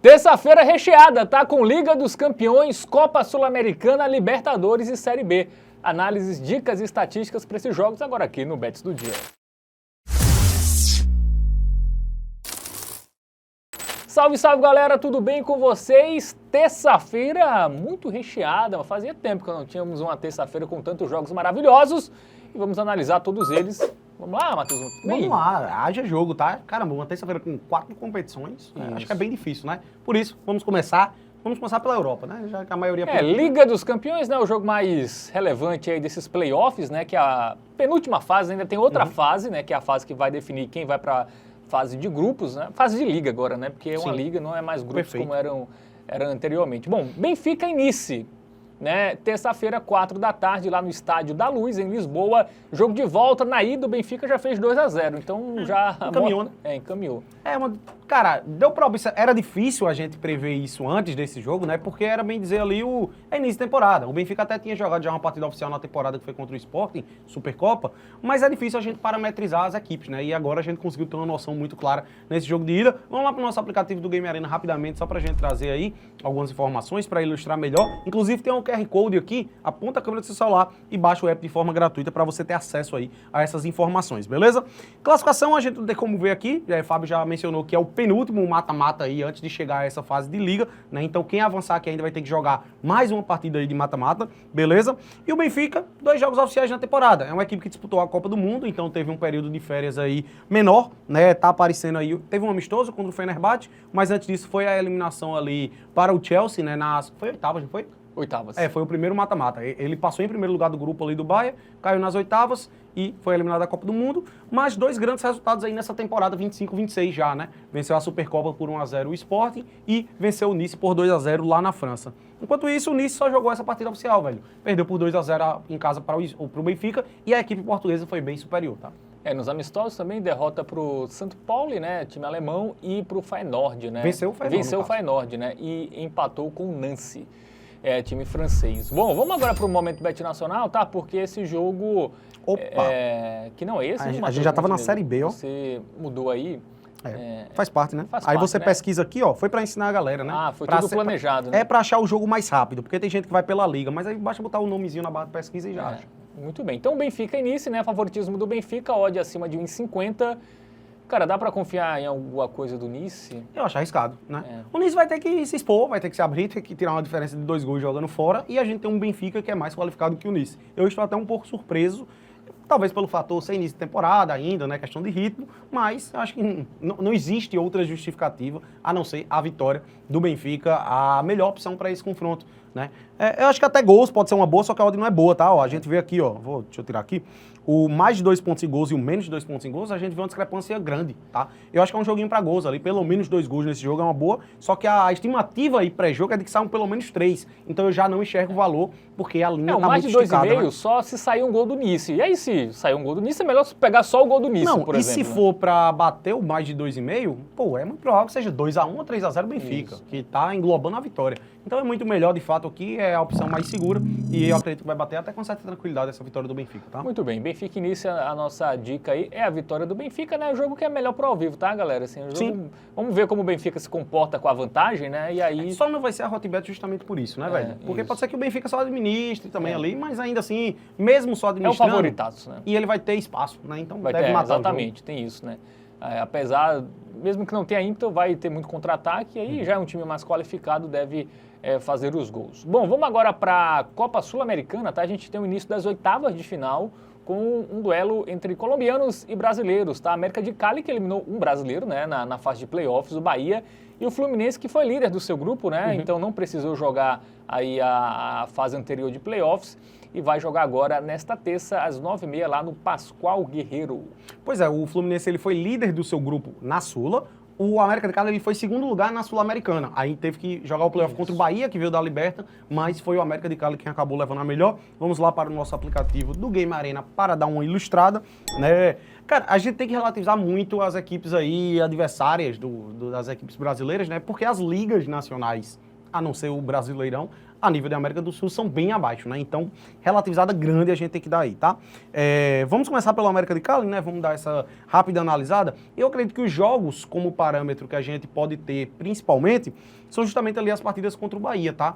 Terça-feira recheada, tá? Com Liga dos Campeões, Copa Sul-Americana, Libertadores e Série B. Análises, dicas e estatísticas para esses jogos agora aqui no Bets do Dia. Salve, salve galera, tudo bem com vocês? Terça-feira muito recheada, fazia tempo que não tínhamos uma terça-feira com tantos jogos maravilhosos e vamos analisar todos eles. Vamos lá, Matheus? Vamos lá, haja jogo, tá? Caramba, uma terça-feira com 4 competições, acho que é bem difícil, né? Por isso, vamos começar pela Europa, né? Já que a maioria... Liga dos Campeões, né? O jogo mais relevante aí desses playoffs, né? Que é a penúltima fase, ainda tem outra fase, né? Que é a fase que vai definir quem vai para fase de grupos, né? Fase de liga agora, né? Porque uma liga não é mais grupos como era anteriormente. Bom, Benfica e Nice, né? Terça-feira, 4 da tarde, lá no Estádio da Luz, em Lisboa. Jogo de volta, na ida o Benfica já fez 2-0, então já... Encaminhou, né? Encaminhou. Cara, deu pra observar, era difícil a gente prever isso antes desse jogo, né? Porque era, bem dizer ali, o início de temporada. O Benfica até tinha jogado já uma partida oficial na temporada que foi contra o Sporting, Supercopa, mas é difícil a gente parametrizar as equipes, né? E agora a gente conseguiu ter uma noção muito clara nesse jogo de ida. Vamos lá pro nosso aplicativo do Game Arena rapidamente, só pra gente trazer aí algumas informações pra ilustrar melhor. Inclusive tem um QR Code aqui, aponta a câmera do seu celular e baixa o app de forma gratuita pra você ter acesso aí a essas informações, beleza? Classificação a gente não tem como ver aqui, o Fábio já mencionou que é o penúltimo mata-mata aí antes de chegar a essa fase de liga, né? Então quem avançar aqui ainda vai ter que jogar mais uma partida aí de mata-mata, beleza? E o Benfica, 2 jogos oficiais na temporada. É uma equipe que disputou a Copa do Mundo, então teve um período de férias aí menor, né? Tá aparecendo aí, teve um amistoso contra o Fenerbahçe, mas antes disso foi a eliminação ali para o Chelsea, né? Foi oitavas, não foi? Oitavas. Foi o primeiro mata-mata. Ele passou em primeiro lugar do grupo ali do Bahia, caiu nas oitavas e foi eliminado da Copa do Mundo, mas 2 grandes resultados aí nessa temporada 25-26 já, né? Venceu a Supercopa por 1-0 o Sporting e venceu o Nice por 2-0 lá na França. Enquanto isso, o Nice só jogou essa partida oficial, velho. Perdeu por 2-0 em casa para o Benfica e a equipe portuguesa foi bem superior, tá? Nos amistosos também, derrota pro Santo Pauli, né, time alemão, e pro Feyenoord, né? Venceu o Feyenoord. Venceu o Feyenoord, né? E empatou com o Nancy, time francês. Bom, vamos agora pro Momento Bet Nacional, tá? Porque esse jogo... Opa! Que não é esse, a gente já tava na Série B, ó. Você mudou aí. Faz parte, né? Faz aí parte, você né? pesquisa aqui, ó, foi pra ensinar a galera, né? Foi tudo planejado, né? É pra achar o jogo mais rápido, porque tem gente que vai pela liga, mas aí basta botar o nomezinho na barra de pesquisa e já acha. Muito bem. Então, Benfica e Nice, né? Favoritismo do Benfica, odd acima de 1,50. Cara, dá pra confiar em alguma coisa do Nice? Eu acho arriscado, né? O Nice vai ter que se expor, vai ter que se abrir, tem que tirar uma diferença de 2 gols jogando fora, e a gente tem um Benfica que é mais qualificado que o Nice. Eu estou até um pouco surpreso, talvez pelo fator ser início de temporada ainda, né, questão de ritmo, mas acho que não existe outra justificativa a não ser a vitória do Benfica, a melhor opção para esse confronto, né? Eu acho que até gols pode ser uma boa, só que a odd não é boa, tá? Ó, a gente vê aqui, ó, deixa eu tirar aqui, o mais de 2 pontos em gols e o menos de 2 pontos em gols, a gente vê uma discrepância grande, tá? Eu acho que é um joguinho para gols ali, pelo menos 2 gols nesse jogo é uma boa, só que a estimativa aí pré-jogo é de que saiam pelo menos 3, então eu já não enxergo o valor, porque a linha tá muito esticada. Mais de 2,5 só se sair um gol do Nice. E aí se sair um gol do Nice, é melhor pegar só o gol do Nice, por exemplo. E se for para bater o mais de 2,5, pô, é muito provável que seja 2-1 ou 3-0 Benfica, que tá englobando a vitória. Então é muito melhor, de fato, aqui é a opção mais segura e eu acredito que vai bater até com certa tranquilidade essa vitória do Benfica, tá? Muito bem, Benfica inicia a nossa dica aí, é a vitória do Benfica, né? O jogo que é melhor pro ao vivo, tá, galera? Assim, Sim. Vamos ver como o Benfica se comporta com a vantagem, né? E aí... Só não vai ser a Hotbet justamente por isso, né, velho? Porque isso. Pode ser que o Benfica só administre também ali, mas ainda assim, mesmo só administrando... É o favoritaço, né? E ele vai ter espaço, né? Então vai deve ter, matar exatamente, tem isso, né? Apesar, mesmo que não tenha ímpeto, vai ter muito contra-ataque, aí já é um time mais qualificado, deve fazer os gols. Bom, vamos agora para a Copa Sul-Americana, tá? A gente tem o início das oitavas de final, com um duelo entre colombianos e brasileiros, tá? A América de Cali, que eliminou um brasileiro, né, na fase de playoffs, o Bahia, e o Fluminense, que foi líder do seu grupo, né? Então não precisou jogar aí a fase anterior de playoffs e vai jogar agora nesta terça, às 9h30, lá no Pascoal Guerreiro. Pois é, o Fluminense ele foi líder do seu grupo na Sula. O América de Cali ele foi segundo lugar na Sul-Americana. Aí teve que jogar o playoff contra o Bahia, que veio da Liberta, mas foi o América de Cali quem acabou levando a melhor. Vamos lá para o nosso aplicativo do Game Arena para dar uma ilustrada, né? Cara, a gente tem que relativizar muito as equipes aí adversárias das equipes brasileiras, né? Porque as ligas nacionais, a não ser o Brasileirão, a nível da América do Sul, são bem abaixo, né? Então, relativizada grande a gente tem que dar aí, tá? Vamos começar pela América de Cali, né? Vamos dar essa rápida analisada. Eu acredito que os jogos, como parâmetro que a gente pode ter, principalmente, são justamente ali as partidas contra o Bahia, tá?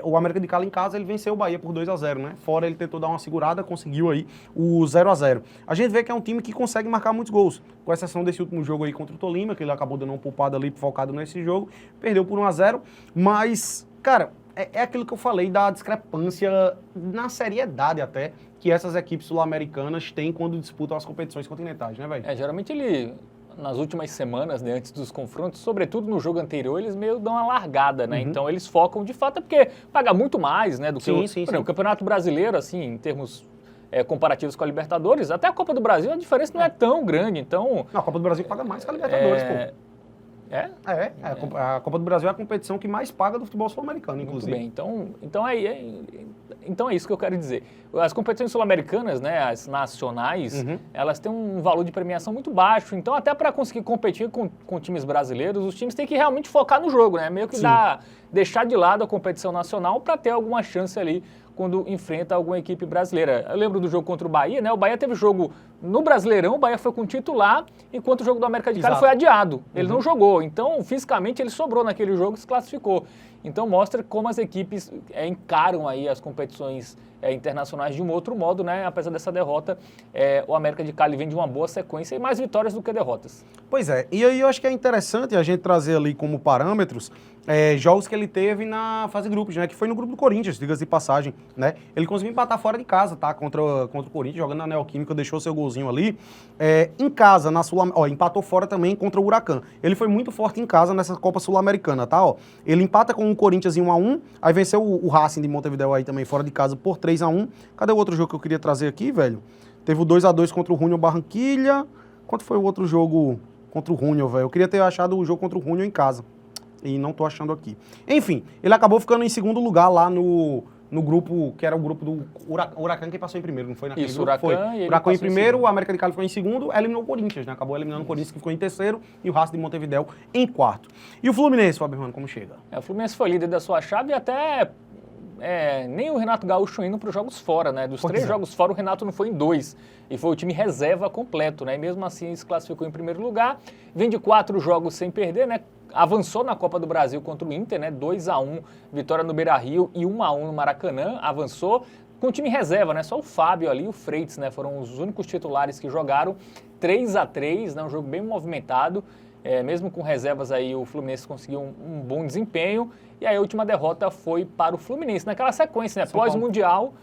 O América de Cali em casa, ele venceu o Bahia por 2-0, né? Fora ele tentou dar uma segurada, conseguiu aí o 0-0. A gente vê que é um time que consegue marcar muitos gols, com exceção desse último jogo aí contra o Tolima, que ele acabou dando uma poupada ali, focado nesse jogo, perdeu por 1-0, mas, cara, é aquilo que eu falei da discrepância na seriedade até que essas equipes sul-americanas têm quando disputam as competições continentais, né, velho? Geralmente ele, nas últimas semanas, né, antes dos confrontos, sobretudo no jogo anterior, eles meio dão uma largada, né? Então eles focam, de fato, é porque paga muito mais, né, do que o Campeonato Brasileiro, assim, em termos comparativos com a Libertadores. Até a Copa do Brasil, a diferença não é tão grande, então... Não, a Copa do Brasil paga mais que a Libertadores, pô. A Copa do Brasil é a competição que mais paga do futebol sul-americano, inclusive. Muito bem, então é isso que eu quero dizer. As competições sul-americanas, né, as nacionais, elas têm um valor de premiação muito baixo, então até para conseguir competir com times brasileiros, os times têm que realmente focar no jogo, né, meio que deixar de lado a competição nacional para ter alguma chance ali quando enfrenta alguma equipe brasileira. Eu lembro do jogo contra o Bahia, né? O Bahia teve jogo no Brasileirão, o Bahia foi com titular, enquanto o jogo do América de Cali foi adiado. Ele não jogou, então fisicamente ele sobrou naquele jogo e se classificou. Então mostra como as equipes encaram aí as competições internacionais de um outro modo, né? Apesar dessa derrota, o América de Cali vem de uma boa sequência e mais vitórias do que derrotas. Pois é, e aí eu acho que é interessante a gente trazer ali como parâmetros jogos que ele teve na fase de grupos, né? Que foi no grupo do Corinthians, diga-se de passagem, né? Ele conseguiu empatar fora de casa, tá? Contra o Corinthians, jogando na Neoquímica, deixou seu golzinho ali. Em casa, empatou fora também contra o Huracan. Ele foi muito forte em casa nessa Copa Sul-Americana, tá? Ele empata com o Corinthians em 1-1, aí venceu o Racing de Montevidéu aí também fora de casa por 3-1. Cadê o outro jogo que eu queria trazer aqui, velho? Teve o 2-2 contra o Junior Barranquilla. Quanto foi o outro jogo contra o Junior, velho? Eu queria ter achado o jogo contra o Junior em casa. E não tô achando aqui. Enfim, ele acabou ficando em segundo lugar lá no grupo, que era o grupo do Huracan, que passou em primeiro, não foi naquele grupo? Huracan em primeiro, o América de Cali foi em segundo, eliminou o Corinthians, né? Acabou eliminando o Corinthians, que ficou em terceiro, e o Racing de Montevidéu em quarto. E o Fluminense, Fábio Rano, como chega? O Fluminense foi líder da sua chave e até... nem o Renato Gaúcho indo para os jogos fora, né? Dos 3 jogos fora, o Renato não foi em 2. E foi o time reserva completo, né? E mesmo assim se classificou em primeiro lugar. Vem de 4 jogos sem perder, né? Avançou na Copa do Brasil contra o Inter, né? 2-1, vitória no Beira-Rio e 1-1 no Maracanã. Avançou com o time reserva, né? Só o Fábio ali e o Freitas, né? Foram os únicos titulares que jogaram. 3-3, né? Um jogo bem movimentado. Mesmo com reservas aí, o Fluminense conseguiu um bom desempenho. E aí a última derrota foi para o Fluminense. Naquela sequência, né? Pós-Mundial,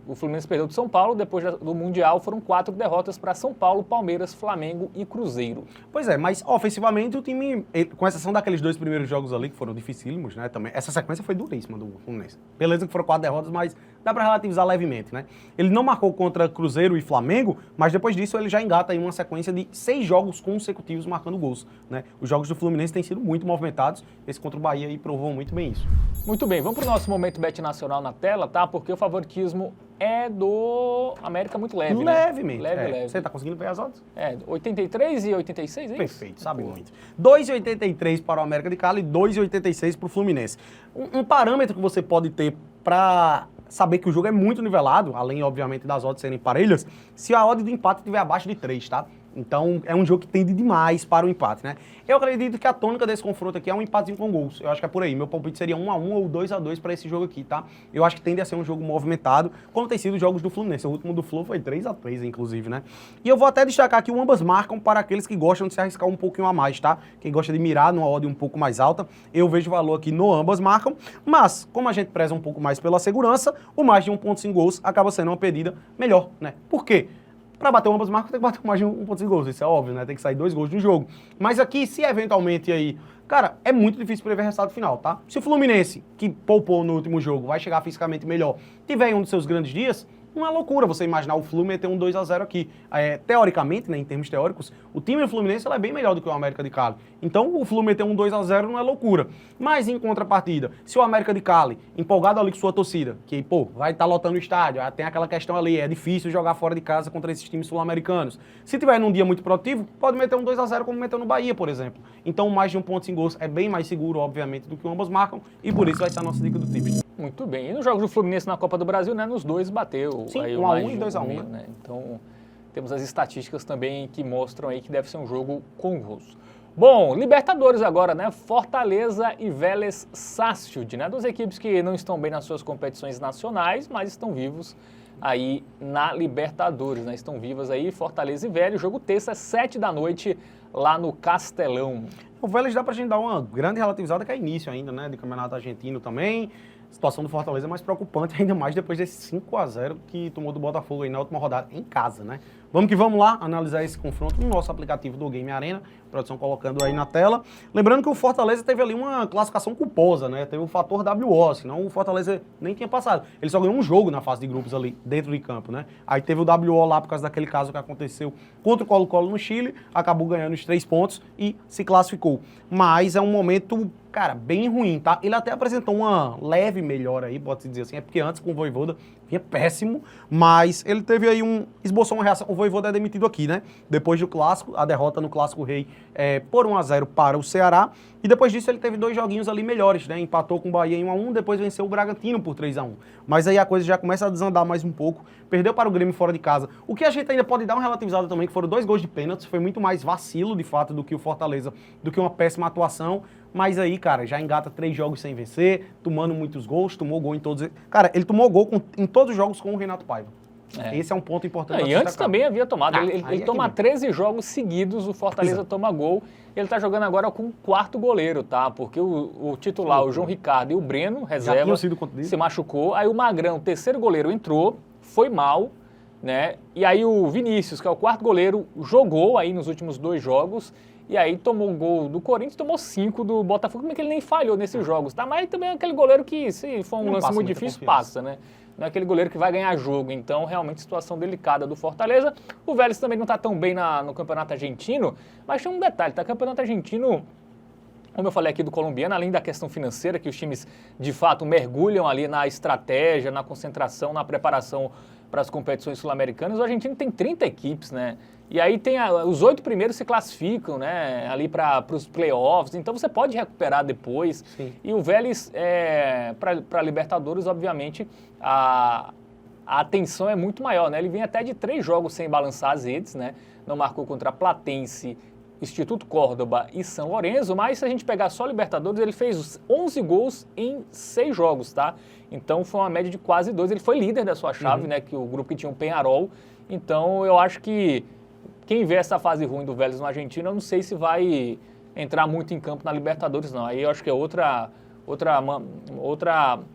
o Fluminense perdeu de São Paulo. Depois do Mundial foram 4 derrotas para São Paulo, Palmeiras, Flamengo e Cruzeiro. Pois é, mas ofensivamente o time, com exceção daqueles 2 primeiros jogos ali, que foram dificílimos, né? Também, essa sequência foi duríssima do Fluminense. Beleza que foram 4 derrotas, mas dá para relativizar levemente, né? Ele não marcou contra Cruzeiro e Flamengo, mas depois disso ele já engata aí uma sequência de 6 jogos consecutivos marcando gols, né? Os jogos do Fluminense têm sido muito movimentados, esse contra o Bahia aí provou muito bem isso. Muito bem, vamos para o nosso momento Bet Nacional na tela, tá? Porque o favoritismo é do América muito leve, Levemente. né? Leve. Você tá conseguindo ver as odds? 83 e 86, é isso? Perfeito, sabe muito. 2,83 para o América de Cali e 2,86 para o Fluminense. Um parâmetro que você pode ter para saber que o jogo é muito nivelado, além, obviamente, das odds serem parelhas, se a odd do empate estiver abaixo de 3, tá? Então, é um jogo que tende demais para o empate, né? Eu acredito que a tônica desse confronto aqui é um empatezinho com gols. Eu acho que é por aí. Meu palpite seria 1-1 ou 2-2 para esse jogo aqui, tá? Eu acho que tende a ser um jogo movimentado, como tem sido os jogos do Fluminense. O último do Flu foi 3-3, inclusive, né? E eu vou até destacar aqui o ambas marcam para aqueles que gostam de se arriscar um pouquinho a mais, tá? Quem gosta de mirar numa odd um pouco mais alta, eu vejo valor aqui no ambas marcam. Mas, como a gente preza um pouco mais pela segurança, o mais de 1,5 gols acaba sendo uma pedida melhor, né? Por quê? Para bater ambas marcas, tem que bater com mais de 1,5 gols, isso é óbvio, né? Tem que sair 2 gols no jogo. Mas aqui, se eventualmente aí... Cara, é muito difícil prever o resultado final, tá? Se o Fluminense, que poupou no último jogo, vai chegar fisicamente melhor, tiver em um dos seus grandes dias, não é loucura você imaginar o Flu meter um 2-0 aqui. Teoricamente, né, em termos teóricos, o time do Fluminense é bem melhor do que o América de Cali. Então, o Flu meter um 2-0 não é loucura. Mas, em contrapartida, se o América de Cali, empolgado ali com sua torcida, que, vai estar lotando o estádio, tem aquela questão ali, é difícil jogar fora de casa contra esses times sul-americanos. Se tiver num dia muito produtivo, pode meter um 2-0 como meteu no Bahia, por exemplo. Então, mais de 1,5 gols é bem mais seguro, obviamente, do que ambas marcam, e por isso vai ser a nossa dica do Tips. Muito bem. E nos jogos do Fluminense na Copa do Brasil, né, nos dois bateu. Sim, aí 1-1 e 2-1, né? Então, temos as estatísticas também que mostram aí que deve ser um jogo com gols. Bom, Libertadores agora, né? Fortaleza e Vélez Sarsfield, né? Duas equipes que não estão bem nas suas competições nacionais, mas estão vivos aí na Libertadores, né? Estão vivas aí, Fortaleza e Vélez. Jogo terça, 7 da noite, lá no Castelão. O Vélez dá pra gente dar uma grande relativizada, que é início ainda, né? De campeonato argentino também. A situação do Fortaleza é mais preocupante, ainda mais depois desse 5-0 que tomou do Botafogo aí na última rodada, em casa, né? Vamos que vamos lá analisar esse confronto no nosso aplicativo do Game Arena, produção colocando aí na tela. Lembrando que o Fortaleza teve ali uma classificação culposa, né? Teve o fator WO, senão o Fortaleza nem tinha passado. Ele só ganhou um jogo na fase de grupos ali, dentro de campo, né? Aí teve o WO lá por causa daquele caso que aconteceu contra o Colo-Colo no Chile, acabou ganhando os 3 pontos e se classificou. Mas é um momento, cara, bem ruim, tá? Ele até apresentou uma leve melhora aí, pode-se dizer assim, é porque antes com o Vojvoda vinha péssimo, mas ele teve aí esboçou uma reação. O Vojvoda é demitido aqui, né? Depois do clássico, a derrota no Clássico Rei por 1-0 para o Ceará, e depois disso ele teve 2 joguinhos ali melhores, né? Empatou com o Bahia em 1-1, depois venceu o Bragantino por 3-1. Mas aí a coisa já começa a desandar mais um pouco, perdeu para o Grêmio fora de casa. O que a gente ainda pode dar uma relativizada também, que foram 2 gols de pênalti, foi muito mais vacilo, de fato, do que o Fortaleza, do que uma péssima atuação. Mas aí, cara, já engata 3 jogos sem vencer, tomando muitos gols, tomou gol em todos. Cara, ele tomou gol em todos os jogos com o Renato Paiva. Esse é um ponto importante. E antes também havia tomado. Ele toma 13 jogos seguidos, o Fortaleza toma gol. Ele tá jogando agora com o 4º goleiro, tá? Porque o titular, o João Ricardo e o Breno, reserva, se machucou. Aí o Magrão, o 3º goleiro, entrou, foi mal, né? E aí o Vinícius, que é o 4º goleiro, jogou aí nos últimos 2 jogos. E aí tomou um gol do Corinthians, tomou 5 do Botafogo, como é que ele nem falhou nesses jogos, tá? Mas também é aquele goleiro que, se for um lance muito difícil, passa, né? Não é aquele goleiro que vai ganhar jogo. Então, realmente, situação delicada do Fortaleza. O Vélez também não está tão bem no Campeonato Argentino, mas tem um detalhe, tá? Campeonato Argentino, como eu falei aqui do colombiano, além da questão financeira, que os times, de fato, mergulham ali na estratégia, na concentração, na preparação para as competições sul-americanas, o argentino tem 30 equipes, né? E aí tem os 8 primeiros se classificam, né? Ali para os playoffs, então você pode recuperar depois. Sim. E o Vélez, para Libertadores, obviamente, a atenção é muito maior, né? Ele vem até de 3 jogos sem balançar as redes, né? Não marcou contra Platense, Instituto Córdoba e São Lourenço, mas se a gente pegar só Libertadores, ele fez 11 gols em 6 jogos, tá? Então foi uma média de quase 2. Ele foi líder da sua chave, né? Que o grupo que tinha o Peñarol. Então eu acho que quem vê essa fase ruim do Vélez no Argentina, eu não sei se vai entrar muito em campo na Libertadores, não. Aí eu acho que é outra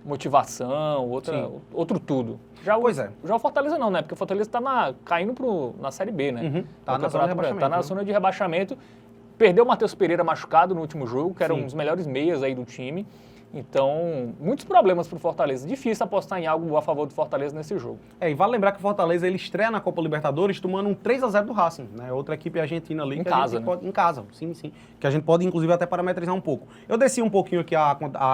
motivação, outro tudo. Já o Fortaleza não, né? Porque o Fortaleza está caindo na Série B, né? Tá na zona de rebaixamento. Tá na zona de rebaixamento. Perdeu o Matheus Pereira machucado no último jogo, que era um dos melhores meias aí do time. Então, muitos problemas para o Fortaleza. Difícil apostar em algo a favor do Fortaleza nesse jogo. E vale lembrar que o Fortaleza ele estreia na Copa Libertadores tomando um 3-0 do Racing, né? Outra equipe argentina ali. Em casa, né? Em casa, sim. Que a gente pode, inclusive, até parametrizar um pouco. Eu desci um pouquinho aqui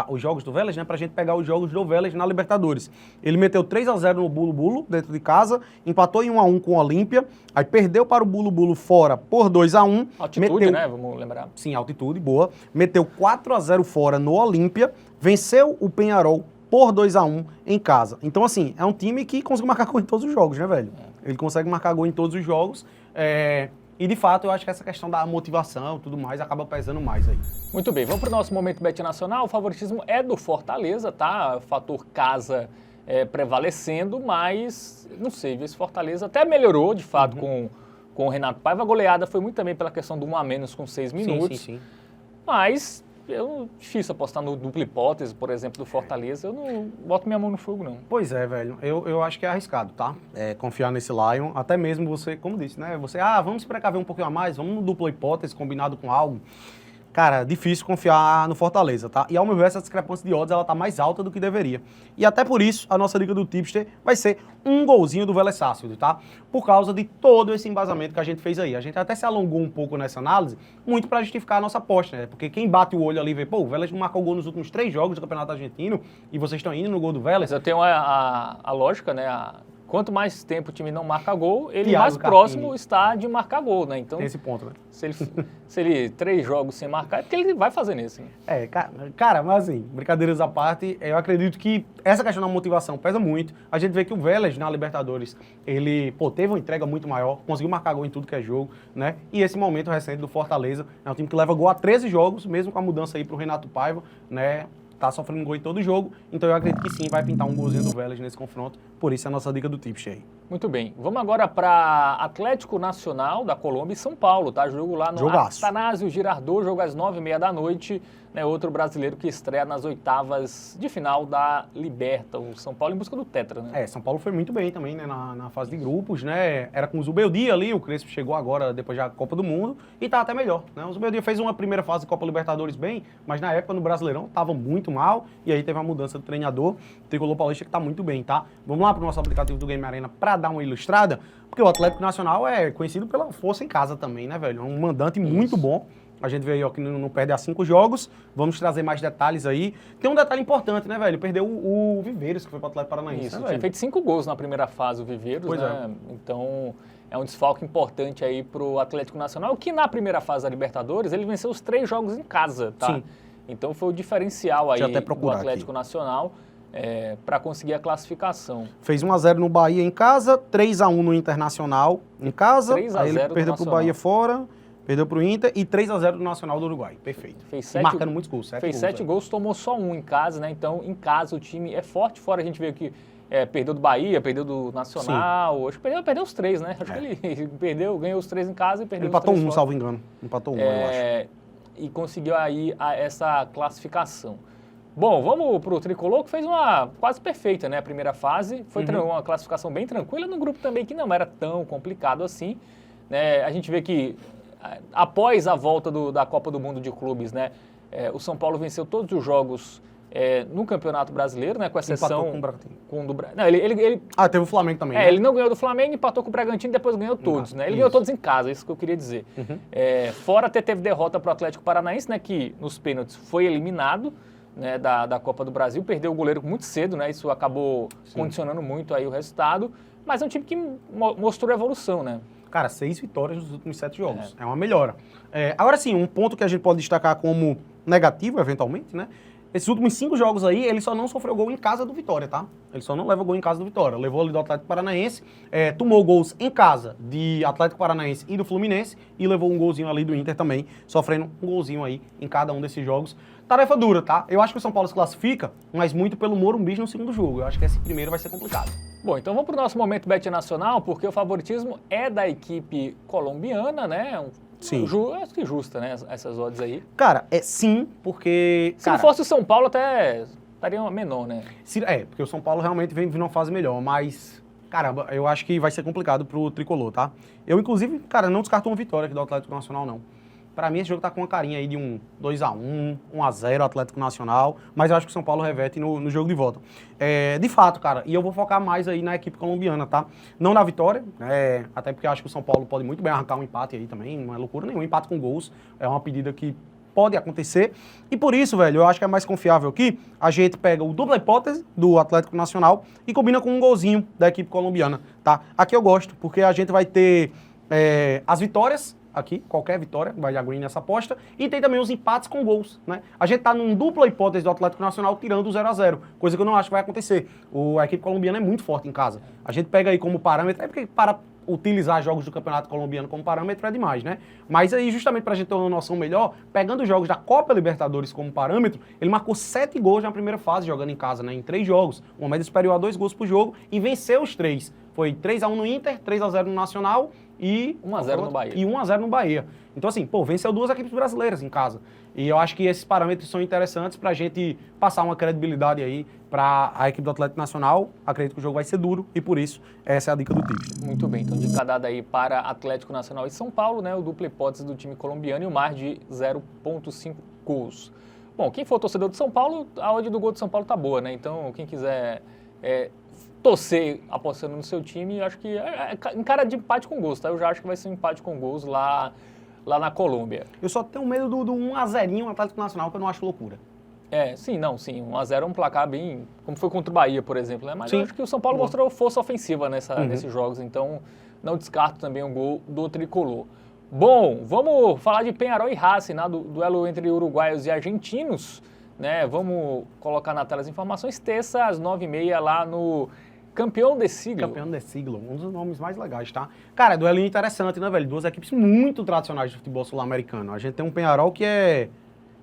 os jogos do Vélez, né? Pra gente pegar os jogos do Vélez na Libertadores. Ele meteu 3-0 no Bulo-Bulo, dentro de casa, empatou em 1-1 com o Olímpia, aí perdeu para o Bulo-Bulo fora por 2-1. Altitude, né? Vamos lembrar. Sim, altitude, boa. Meteu 4-0 fora no Olímpia, venceu o Peñarol por 2-1 em casa. Então, assim, é um time que consegue marcar gol em todos os jogos, né, velho? Ele consegue marcar gol em todos os jogos. E, de fato, eu acho que essa questão da motivação e tudo mais acaba pesando mais aí. Muito bem, vamos para o nosso Momento Bet Nacional. O favoritismo é do Fortaleza, tá? O fator casa prevalecendo, mas, não sei, esse Fortaleza até melhorou, de fato, com o Renato Paiva. A goleada foi muito também pela questão do 1 a menos com 6 minutos. Sim. Mas... difícil apostar no dupla hipótese, por exemplo, do Fortaleza. Eu não boto minha mão no fogo, não. Pois é, velho. Eu acho que é arriscado, tá? Confiar nesse Lion. Até mesmo você, como disse, né? Vamos se precaver um pouquinho a mais, vamos no dupla hipótese combinado com algo. Cara, difícil confiar no Fortaleza, tá? E ao meu ver, essa discrepância de odds, ela tá mais alta do que deveria. E até por isso, a nossa dica do Tipster vai ser um golzinho do Vélez Sarsfield, tá? Por causa de todo esse embasamento que a gente fez aí. A gente até se alongou um pouco nessa análise, muito pra justificar a nossa aposta, né? Porque quem bate o olho ali e vê, o Vélez não marcou gol nos últimos 3 jogos do Campeonato Argentino e vocês estão indo no gol do Vélez. Mas eu tenho a lógica, né? quanto mais tempo o time não marca gol, ele Thiago mais Carpini. próximo está de marcar gol, né? Então, Tem esse ponto, né? se ele 3 jogos sem marcar, é porque ele vai fazer nesse, né? Cara, mas assim, brincadeiras à parte, eu acredito que essa questão da motivação pesa muito. A gente vê que o Vélez na Libertadores, ele, teve uma entrega muito maior, conseguiu marcar gol em tudo que é jogo, né? E esse momento recente do Fortaleza, é um time que leva gol a 13 jogos, mesmo com a mudança aí pro Renato Paiva, né? Tá sofrendo gol em todo jogo, então eu acredito que sim, vai pintar um golzinho do Vélez nesse confronto, por isso é a nossa dica do Tips aí. Muito bem. Vamos agora para Atlético Nacional da Colômbia e São Paulo, tá? Jogo lá no Jogaço. Atanásio Girardot, jogo às 9h30 da noite, né? Outro brasileiro que estreia nas oitavas de final da Liberta, o São Paulo em busca do Tetra, né? São Paulo foi muito bem também, né, na fase de grupos, né, era com o Zubeldia ali, o Crespo chegou agora, depois da Copa do Mundo, e tá até melhor, né, o Zubeldia fez uma primeira fase de Copa Libertadores bem, mas na época no Brasileirão tava muito mal, e aí teve a mudança do treinador, o Tricolor Paulista que tá muito bem, tá? Vamos lá pro nosso aplicativo do Game Arena pra dar uma ilustrada, porque o Atlético Nacional é conhecido pela força em casa também, né, velho, é um mandante muito bom. A gente veio aqui não perde há 5 jogos. Vamos trazer mais detalhes aí. Tem um detalhe importante, né, velho? Perdeu o Viveiros, que foi para o Atlético Paranaense. Isso, né, tinha velho? feito 5 gols na primeira fase, o Viveiros, Pois né? Então, é um desfalque importante aí pro Atlético Nacional, que na primeira fase da Libertadores, ele venceu os 3 jogos em casa, tá? Sim. Então, foi o diferencial aí Deixa eu até do procurar Atlético Nacional para conseguir a classificação. Fez 1-0 no Bahia em casa, 3-1 no Internacional em casa. 3 a Aí 0 ele do perdeu pro Nacional. Bahia fora, perdeu pro Inter e 3-0 do Nacional do Uruguai. Perfeito. Fez E 7 marcando muitos gols, 7 Fez gols. 7 velho. gols, tomou só 1 em casa, né? Então, em casa, o time é forte. Fora a gente veio que perdeu do Bahia, perdeu do Nacional. Acho que perdeu os 3, né? Acho que ele ganhou os 3 em casa e perdeu Ele os 3 empatou fora. salvo engano. Empatou eu acho. E conseguiu aí essa classificação. Bom, vamos pro Tricolor, que fez uma quase perfeita, né? A primeira fase. Foi uma classificação bem tranquila, num grupo também que não era tão complicado assim. Né? A gente vê que, após a volta da Copa do Mundo de Clubes, né? O São Paulo venceu todos os jogos no Campeonato Brasileiro, né? Com exceção... Empatou com o Bragantino. Não, ele Teve o Flamengo também, né? ele não ganhou do Flamengo, empatou com o Bragantino e depois ganhou todos, né? Ele ganhou todos em casa, isso que eu queria dizer. Fora até teve derrota para o Atlético Paranaense, né? Que nos pênaltis foi eliminado, né, da Copa do Brasil, perdeu o goleiro muito cedo, né? Isso acabou condicionando muito aí o resultado, mas é um time que mostrou evolução, né? Cara, 6 vitórias nos últimos 7 jogos. É uma melhora. Agora sim, um ponto que a gente pode destacar como negativo, eventualmente, né? Esses últimos 5 jogos aí, ele só não sofreu gol em casa do Vitória, tá? Ele só não leva gol em casa do Vitória. Levou ali do Atlético Paranaense, tomou gols em casa de Atlético Paranaense e do Fluminense e levou um golzinho ali do Inter também, sofrendo um golzinho aí em cada um desses jogos. Tarefa dura, tá? Eu acho que o São Paulo se classifica, mas muito pelo Morumbi no segundo jogo. Eu acho que esse primeiro vai ser complicado. Bom, então vamos para o nosso momento Bet Nacional, porque o favoritismo é da equipe colombiana, né? Sim. Acho que justa, né? Essas odds aí. Cara, sim, porque... Se não fosse o São Paulo, até estaria menor, né? Porque o São Paulo realmente vem numa fase melhor, mas... Caramba, eu acho que vai ser complicado pro Tricolor, tá? Eu, inclusive, cara, não descarto uma vitória aqui do Atlético Nacional, não. Pra mim, esse jogo tá com uma carinha aí de um 2-1, 1-0 Atlético Nacional, mas eu acho que o São Paulo reverte no jogo de volta. De fato, cara, e eu vou focar mais aí na equipe colombiana, tá? Não na vitória, até porque eu acho que o São Paulo pode muito bem arrancar um empate aí também, não é loucura nenhuma, empate com gols, é uma pedida que pode acontecer, e por isso, velho, eu acho que é mais confiável aqui, a gente pega o dupla hipótese do Atlético Nacional e combina com um golzinho da equipe colombiana, tá? Aqui eu gosto, porque a gente vai ter as vitórias, aqui, qualquer vitória, vai dar green nessa aposta, e tem também os empates com gols, né? A gente tá num dupla hipótese do Atlético Nacional tirando o 0-0, coisa que eu não acho que vai acontecer. A equipe colombiana é muito forte em casa. A gente pega aí como parâmetro, porque para utilizar jogos do Campeonato Colombiano como parâmetro é demais, né? Mas aí, justamente pra gente ter uma noção melhor, pegando os jogos da Copa Libertadores como parâmetro, ele marcou 7 gols na primeira fase jogando em casa, né? Em 3 jogos, uma média superior a 2 gols por jogo, e venceu os 3. Foi 3-1 no Inter, 3-0 no Nacional e 1-0 no Bahia. E 1-0 no Bahia. Então, assim, venceu 2 equipes brasileiras em casa. E eu acho que esses parâmetros são interessantes pra gente passar uma credibilidade aí pra a equipe do Atlético Nacional. Acredito que o jogo vai ser duro e, por isso, essa é a dica do Tips. Muito bem, então dica dada aí para Atlético Nacional e São Paulo, né? O dupla hipótese do time colombiano e o mais de 0,5 gols. Bom, quem for torcedor do São Paulo, a odd do gol do São Paulo tá boa, né? Então, quem quiser torcer apostando no seu time, eu acho que em cara de empate com gols, tá? Eu já acho que vai ser um empate com gols lá na Colômbia. Eu só tenho medo do 1-0 Atlético Nacional, que eu não acho loucura. Sim, 1x0 é um placar bem, como foi contra o Bahia, por exemplo, né? Mas Sim. eu acho que o São Paulo mostrou força ofensiva Uhum. nesses jogos, então não descarto também um gol do Tricolor. Bom, vamos falar de Peñarol e Racing, né? Do duelo entre uruguaios e argentinos, né? Vamos colocar na tela as informações, terça às 9h30 lá no Campeão de Siglo. Campeão de Siglo, um dos nomes mais legais, tá? Cara, duelo interessante, né, velho? Duas equipes muito tradicionais de futebol sul-americano. A gente tem um Peñarol que é...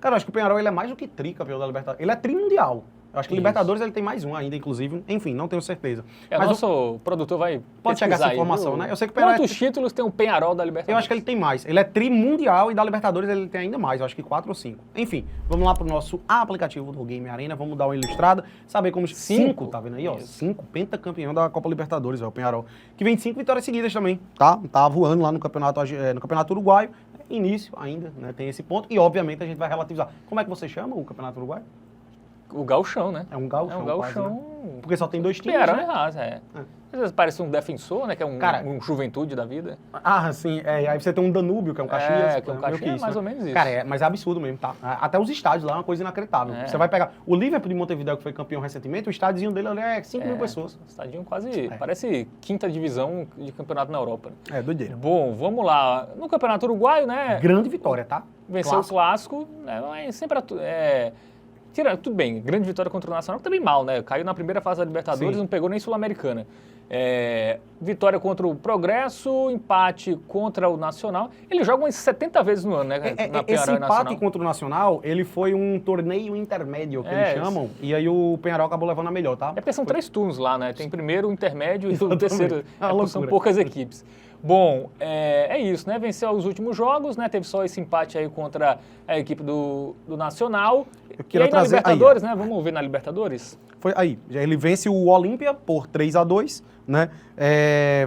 Cara, eu acho que o Peñarol ele é mais do que tricampeão da Libertadores. Ele é trimundial. Eu acho que Isso. Libertadores ele tem mais um ainda, inclusive. Enfim, não tenho certeza. O nosso produtor vai pode chegar essa informação, aí, né? Eu sei que o Peñarol Quantos títulos tem o Peñarol da Libertadores? Eu acho que ele tem mais. Ele é trimundial e da Libertadores ele tem ainda mais. Eu acho que 4 ou 5. Enfim, vamos lá pro nosso aplicativo do Game Arena. Vamos dar uma ilustrada. Saber como... 5, tá vendo aí, ó? 5, pentacampeão da Copa Libertadores, ó, o Peñarol. Que vem de 5 vitórias seguidas também, tá? Tá voando lá no campeonato uruguaio. Início ainda, né? Tem esse ponto. E, obviamente, a gente vai relativizar. Como é que você chama o campeonato uruguaio? O gauchão, né? É um gauchão, quase, né? Porque só tem 2 times, Peñarol né? é Racing, Às vezes parece um defensor, né? Que é um juventude da vida. Ah, sim. Aí você tem um Danúbio, que é um Caxias. Que é um Caxias, mais ou menos isso. Cara, mas é absurdo mesmo, tá? Até os estádios lá é uma coisa inacreditável. Você vai pegar o Liverpool de Montevideo, que foi campeão recentemente, o estádiozinho dele ali é 5 mil pessoas. Estadinho quase, parece quinta divisão de campeonato na Europa. É, doideira. Bom, vamos lá. No campeonato uruguaio, né? Grande vitória, tá? Venceu o clássico, né? Mas sempre... tudo bem, grande vitória contra o Nacional, também mal, né? Caiu na primeira fase da Libertadores, Sim. não pegou nem Sul-Americana. Vitória contra o Progresso, empate contra o Nacional. Eles jogam umas 70 vezes no ano, né? Esse empate contra o Nacional, ele foi um torneio intermédio, que eles chamam, e aí o Peñarol acabou levando a melhor, tá? Porque são 3 turnos lá, né? Tem primeiro, o intermédio e o terceiro. São loucura. poucas equipes. Bom, é isso, né? Venceu os últimos jogos, né? Teve só esse empate aí contra a equipe do Nacional. E aí na Libertadores, né? Vamos ver na Libertadores? Foi aí. Ele vence o Olímpia por 3-2, né?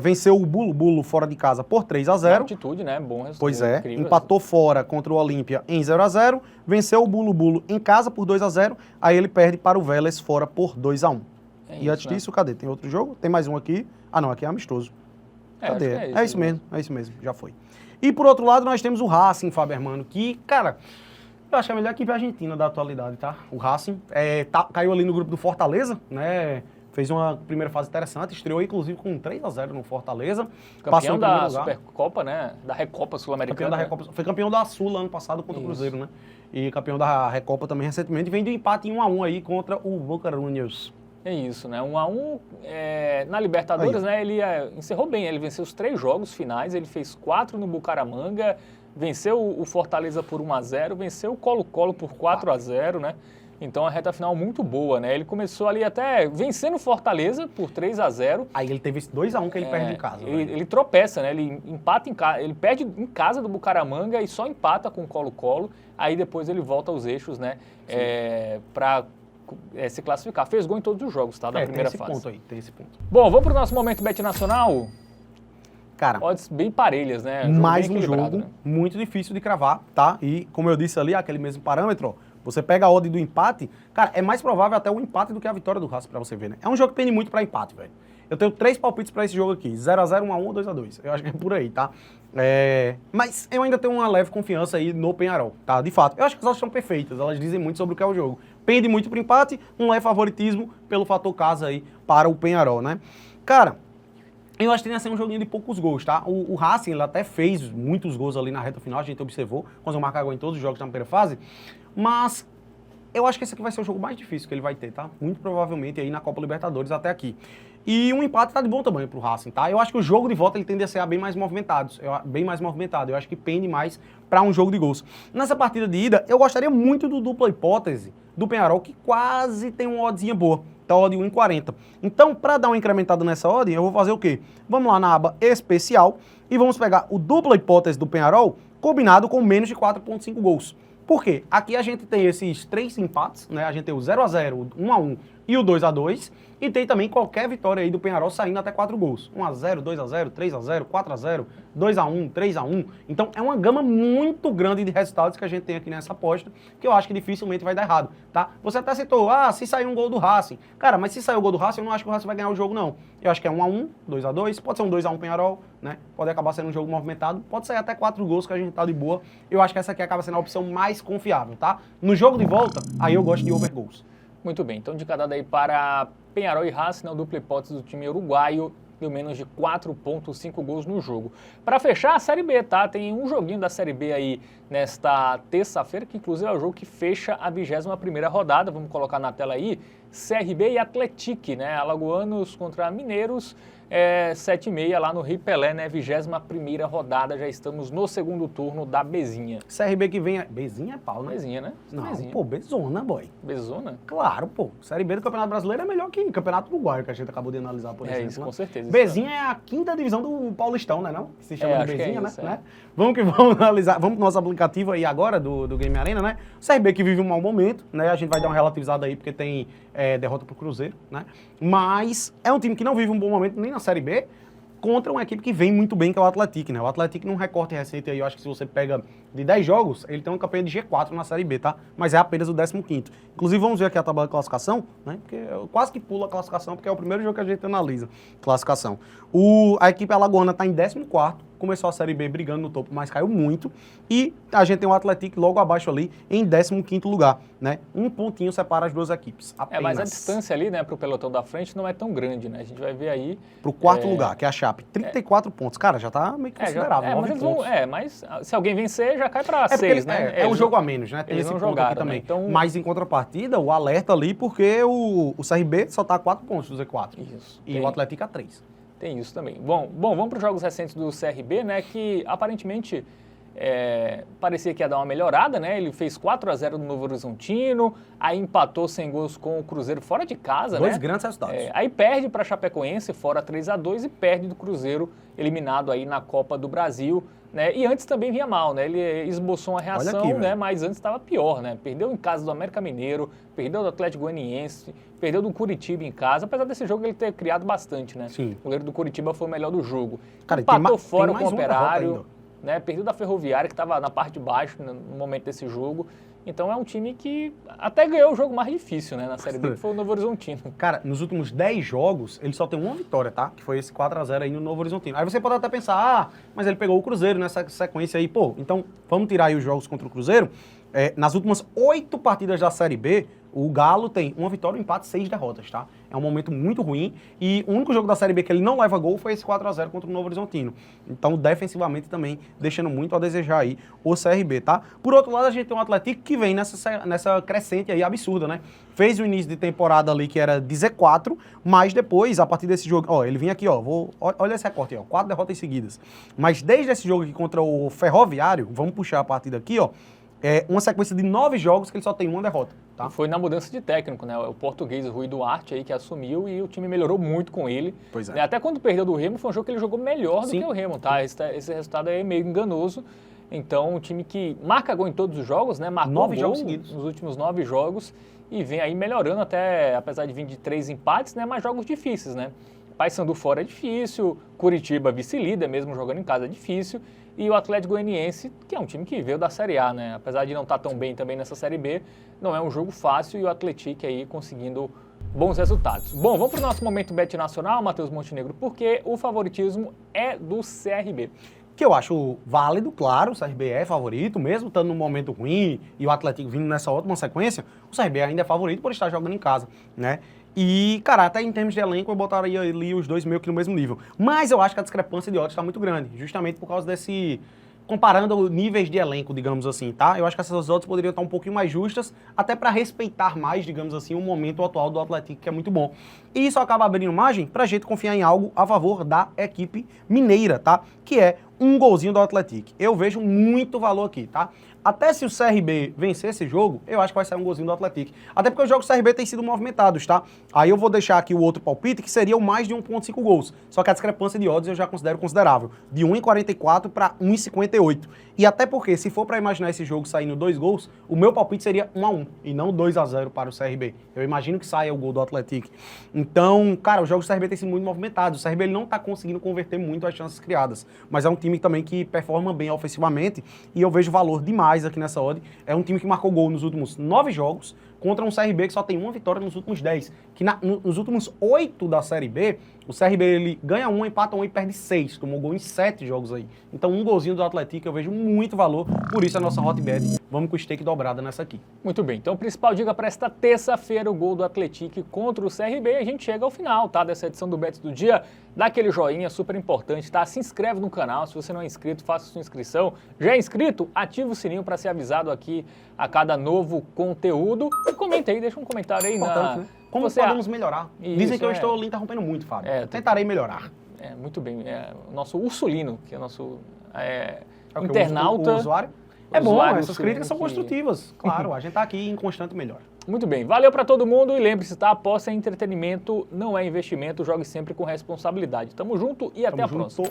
Venceu o Bulo fora de casa por 3-0. Altitude, né? Bom resultado. Pois é. Incrível. Empatou fora contra o Olímpia em 0-0. Venceu o Bulo em casa por 2-0. Aí ele perde para o Vélez fora por 2-1. E antes disso, cadê? Tem outro jogo? Tem mais um aqui. Ah, não. Aqui é amistoso. Cadê? É isso mesmo, já foi. E por outro lado, nós temos o Racing, Fábio Hermano, que, cara, eu acho que é a melhor equipe argentina da atualidade, tá? O Racing caiu ali no grupo do Fortaleza, né? Fez uma primeira fase interessante, estreou inclusive com 3-0 no Fortaleza. Campeão da Supercopa, né? Da Recopa Sul-Americana. Foi campeão da Sul ano passado contra o Cruzeiro, né? E campeão da Recopa também recentemente. E vem do empate em 1-1 aí contra o Boca Juniors. É isso, né? 1-1 na Libertadores, né? Ele encerrou bem, ele venceu os 3 jogos finais, ele fez 4 no Bucaramanga, venceu o Fortaleza por 1-0, venceu o Colo-Colo por 4-0, né? Então a reta final muito boa, né? Ele começou ali até vencendo o Fortaleza por 3-0. Aí ele teve esse 2-1 que ele perde em casa. Ele tropeça, né? Ele empata em casa, ele perde em casa do Bucaramanga e só empata com o Colo-Colo. Aí depois ele volta aos eixos, né? Para se classificar. Fez gol em todos os jogos, tá? Da primeira fase. Tem esse ponto. Bom, vamos pro nosso momento Bet Nacional. Cara, odds bem parelhas, né? Mais um jogo, né? Muito difícil de cravar, tá? E como eu disse ali, aquele mesmo parâmetro, ó, você pega a odd do empate, cara, é mais provável até o empate do que a vitória do Racing pra você ver, né? É um jogo que pende muito pra empate, velho. Eu tenho 3 palpites pra esse jogo aqui, 0-0, 1-1, 2-2. Eu acho que é por aí, tá? Mas eu ainda tenho uma leve confiança aí no Peñarol, tá? De fato, eu acho que as odds são perfeitas, elas dizem muito sobre o que é o jogo. Pende muito pro empate, um leve favoritismo pelo fator casa aí para o Peñarol, né? Cara, eu acho que tem assim um joguinho de poucos gols, tá? O Racing, ele até fez muitos gols ali na reta final, a gente observou, conseguiu marcar gol em todos os jogos na primeira fase, mas eu acho que esse aqui vai ser o jogo mais difícil que ele vai ter, tá? Muito provavelmente aí na Copa Libertadores até aqui. E um empate tá de bom tamanho pro Racing, tá? Eu acho que o jogo de volta ele tende a ser bem mais movimentado. Eu acho que pende mais para um jogo de gols. Nessa partida de ida, eu gostaria muito do dupla hipótese do Peñarol, que quase tem uma oddzinha boa. Tá odd 1,40. Então, para dar uma incrementada nessa odd, eu vou fazer o quê? Vamos lá na aba especial e vamos pegar o dupla hipótese do Peñarol combinado com menos de 4,5 gols. Por quê? Aqui a gente tem esses 3 empates, né? A gente tem o 0-0, o 1-1 e o 2-2. E tem também qualquer vitória aí do Peñarol saindo até 4 gols. 1-0, 2-0, 3-0, 4-0, 2-1, 3-1. Então é uma gama muito grande de resultados que a gente tem aqui nessa aposta, que eu acho que dificilmente vai dar errado, tá? Você até citou, se sair um gol do Racing. Cara, mas se sair o gol do Racing, eu não acho que o Racing vai ganhar o jogo, não. Eu acho que é 1-1, 2-2, pode ser um 2-1 Peñarol, né? Pode acabar sendo um jogo movimentado, pode sair até 4 gols que a gente tá de boa. Eu acho que essa aqui acaba sendo a opção mais confiável, tá? No jogo de volta, aí eu gosto de over gols. Muito bem, então dica dada aí para Peñarol e Racing, né, o dupla hipótese do time uruguaio, deu menos de 4,5 gols no jogo. Para fechar a Série B, tá? Tem um joguinho da Série B aí nesta terça-feira, que inclusive é o jogo que fecha a 21ª rodada, vamos colocar na tela aí, CRB e Atlético, né? Alagoanos contra Mineiros, 7h30 lá no Rio Pelé, né? 21ª rodada, já estamos no segundo turno da Bezinha. CRB que vem... Bezinha é pau, né? Bezinha, né? Não, Bezinha. pô, Bezona, boy. Bezona? Claro, pô. Série B do Campeonato Brasileiro é melhor que Campeonato Uruguaio, que a gente acabou de analisar, por exemplo. É isso, com certeza. Bezinha é a 5ª divisão do Paulistão, né, não? Que se chama de acho que Bezinha, é né? isso, né? Vamos que vamos analisar. Vamos pro nosso aplicativo aí agora do Game Arena, né? O CRB que vive um mau momento, né? A gente vai dar uma relativizada aí porque tem derrota pro Cruzeiro, né? Mas é um time que não vive um bom momento nem na Série B, contra uma equipe que vem muito bem, que é o Atlético, né? O Atlético num recorte recente aí, eu acho que se você pega de 10 jogos, ele tem uma campanha de G4 na Série B, tá? Mas é apenas o 15º. Inclusive, vamos ver aqui a tabela de classificação, né? Porque eu quase que pulo a classificação, porque é o primeiro jogo que a gente analisa. Classificação. A equipe alagoana tá em 14º, começou a Série B brigando no topo, mas caiu muito. E a gente tem o Atlético logo abaixo ali, em 15º lugar, né? Um pontinho separa as duas equipes, apenas. Mas a distância ali, né, pro pelotão da frente não é tão grande, né? A gente vai ver aí... Pro quarto lugar, que é a Chape, 34 pontos. Cara, já tá meio que considerável, 9 pontos. Mas se alguém vencer, já cai pra 6, né? É um jogo a menos, né? Tem esse ponto aqui também. Né? Então... Mas em contrapartida, o alerta ali, porque o CRB só tá a 4 pontos do Z4. Isso. E o Atlético a 3. Tem isso também. Bom, vamos para os jogos recentes do CRB, né? Que aparentemente parecia que ia dar uma melhorada, né? Ele fez 4-0 no Novo Horizontino, aí empatou sem gols com o Cruzeiro fora de casa, Dois grandes resultados. Aí perde para Chapecoense, fora 3-2, e perde do Cruzeiro, eliminado aí na Copa do Brasil, né? E antes também vinha mal, né? Ele esboçou uma reação, aqui, né? Mas antes estava pior, né? Perdeu em casa do América Mineiro, perdeu do Atlético Goianiense, perdeu do Curitiba em casa, apesar desse jogo ele ter criado bastante, né? Sim. O goleiro do Curitiba foi o melhor do jogo. Cara, empatou fora com o Operário, né? Perdeu da Ferroviária, que estava na parte de baixo no momento desse jogo. Então é um time que até ganhou o jogo mais difícil, né, na Série B, que foi o Novo Horizontino. Cara, nos últimos 10 jogos, ele só tem uma vitória, tá? Que foi esse 4-0 aí no Novo Horizontino. Aí você pode até pensar, mas ele pegou o Cruzeiro nessa sequência aí. Pô, então vamos tirar aí os jogos contra o Cruzeiro. Nas últimas 8 partidas da Série B, o Galo tem uma vitória, um empate, 6 derrotas, tá? É um momento muito ruim e o único jogo da Série B que ele não leva gol foi esse 4-0 contra o Novo Horizontino. Então, defensivamente também, deixando muito a desejar aí o CRB, tá? Por outro lado, a gente tem um Atlético que vem nessa crescente aí absurda, né? Fez o início de temporada ali que era de Z4, mas depois, a partir desse jogo, ó, ele vinha aqui, ó, olha esse recorte aí, ó, 4 derrotas seguidas. Mas desde esse jogo aqui contra o Ferroviário, vamos puxar a partida aqui, ó, uma sequência de 9 jogos que ele só tem uma derrota. Tá? Foi na mudança de técnico, né? O português Rui Duarte aí que assumiu e o time melhorou muito com ele. Pois é. Né? Até quando perdeu do Remo, foi um jogo que ele jogou melhor do que o Remo, tá? Esse resultado aí é meio enganoso. Então, um time que marca gol em todos os jogos, né? Marcou 9 gol jogos seguidos nos últimos 9 jogos e vem aí melhorando até, apesar de vir de 3 empates, né? Mas jogos difíceis, né? Paysandu fora é difícil, Curitiba vice-líder, mesmo jogando em casa é difícil, e o Atlético Goianiense, que é um time que veio da Série A, né? Apesar de não estar tão bem também nessa Série B, não é um jogo fácil e o Atlético aí conseguindo bons resultados. Bom, vamos para o nosso momento Bet Nacional, Matheus Montenegro, porque o favoritismo é do CRB. Que eu acho válido, claro, o CRB é favorito, mesmo estando num momento ruim e o Atlético vindo nessa ótima sequência, o CRB ainda é favorito por estar jogando em casa, né? E, cara, até em termos de elenco eu botaria ali os dois meio que no mesmo nível. Mas eu acho que a discrepância de odds está muito grande, justamente por causa desse... comparando níveis de elenco, digamos assim, tá? Eu acho que essas odds poderiam estar um pouquinho mais justas, até para respeitar mais, digamos assim, o momento atual do Atlético, que é muito bom. E isso acaba abrindo margem pra gente confiar em algo a favor da equipe mineira, tá? Que é um golzinho do Atlético. Eu vejo muito valor aqui, tá? Até se o CRB vencer esse jogo, eu acho que vai sair um golzinho do Atlético. Até porque os jogos do CRB têm sido movimentados, tá? Aí eu vou deixar aqui o outro palpite, que seria o mais de 1,5 gols. Só que a discrepância de odds eu já considero considerável. De 1,44 para 1,58. E até porque, se for para imaginar esse jogo saindo 2 gols, o meu palpite seria 1-1 e não 2-0 para o CRB. Eu imagino que saia o gol do Atlético. Então, cara, os jogos do CRB têm sido muito movimentados. O CRB ele não tá conseguindo converter muito as chances criadas. Mas é um time também que performa bem ofensivamente e eu vejo valor demais aqui nessa odd. É um time que marcou gol nos últimos 9 jogos contra um CRB que só tem uma vitória nos últimos 10. Que nos últimos 8 da Série B, o CRB ele ganha 1, empata 1 e perde 6. Tomou gol em 7 jogos aí. Então um golzinho do Atlético eu vejo muito valor, por isso a nossa hotbet. Vamos com o stake dobrada nessa aqui. Muito bem, então principal dica para esta terça-feira, o gol do Atlético contra o CRB. A gente chega ao final, tá, dessa edição do Bets do Dia. Dá aquele joinha, super importante, tá? Se inscreve no canal, se você não é inscrito, faça sua inscrição. Já é inscrito? Ativa o sininho para ser avisado aqui a cada novo conteúdo. E comenta aí, deixa um comentário aí Importante, né? Como você podemos melhorar? Isso, Dizem que eu estou lhe interrompendo muito, Fábio. Tentarei melhorar. Muito bem. O nosso Ursulino, que é o nosso o internauta. O usuário. É bom, usuário essas críticas são construtivas. Claro, a gente tá aqui em constante melhora. Muito bem, valeu para todo mundo e lembre-se, tá? Aposta em entretenimento, não é investimento, jogue sempre com responsabilidade. Tamo junto e até a próxima.